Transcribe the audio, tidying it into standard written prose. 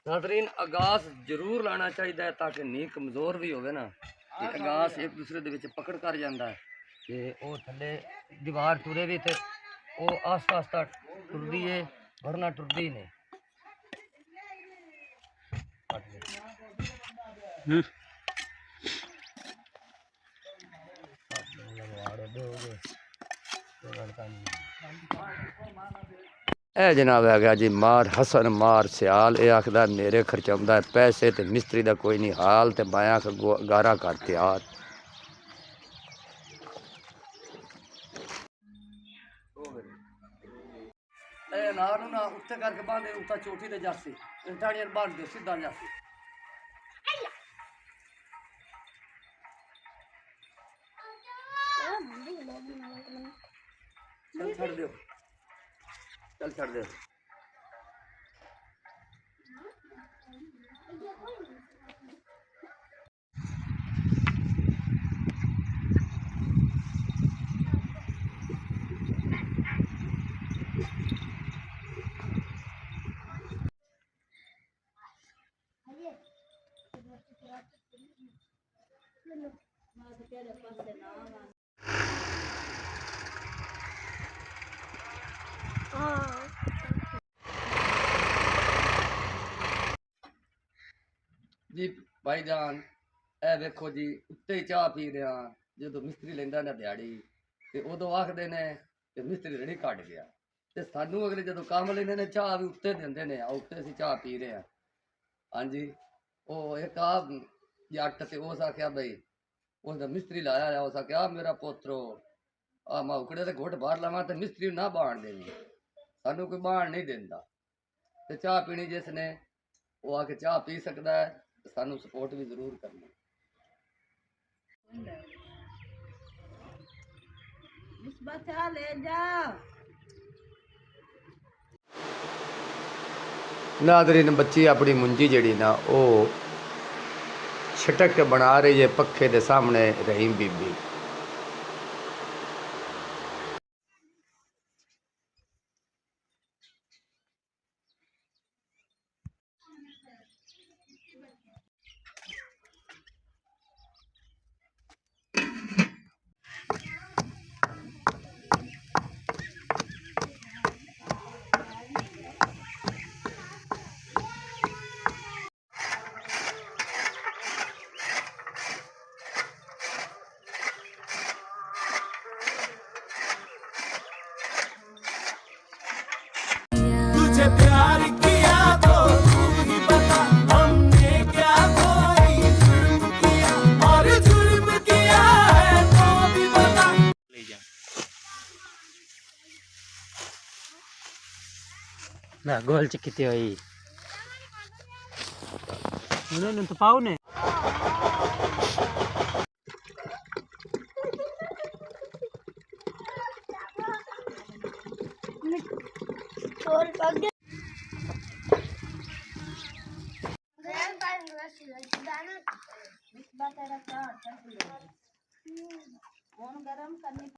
नाज़रीन आगास जरूर लाना चाहिए ताकि नी कमज़ोर भी होवे ना ते आगास एक दूसरे दे विच पकड़ कर जाता है ते ओ थल्ले दीवार टुरे भी ते ओ आस्ता आस्ता टुरदी है वरना टुरदी नहीं। ए जनाब आ गया जी मार हसन मार सियाल ये आखदा मेरे खर्चाउंदा पैसे ते मिस्त्री दा कोई नहीं हाल ते मैं आख गारा कर तैयार। नार ना उत्ते करके बांधे उत्ता चोटी ते जासी इंटाड़ियां बांध दो सीधा जासी चल छड़ दो चल छड़ दो। जी भाईजान ए देखो जी उत्ते चाह पी रहे हैं जो मिस्त्री लेंदा ना दिहाड़ी ते उदों आखदे ने ते मिस्त्री रेड़ी कट गया ते सानू अगले जो काम लेंदे ने चाह भी उत्ते दिंदे ने उत्ते असीं चाह पी रहे हैं। हाँ जी ओ एक आ जट ते उस आख्या बई उसदा मिस्त्री लाया है उस आख्या मेरा पोत्रो आ मैं उकड़े ते घुट बाहर लवां ते मिस्त्री ना बाण देनी सानू कोई बाण नहीं देंदा ते चाह पीनी जिसने वो आके चाह पी सकता है सानू सपोर्ट भी जरूर करना। नाज़रीन बच्ची अपनी मुंजी जड़ी ना वो छटक के बना रही है पखे दे सामने रहीम बीबी। प्यार किया तो तू ही बता हमने क्या कोई जुर्म किया और जुर्म किया है तो भी बता। ना गोल चिकिते होई उन्हें तो पाऊ ने और पग गरम करनी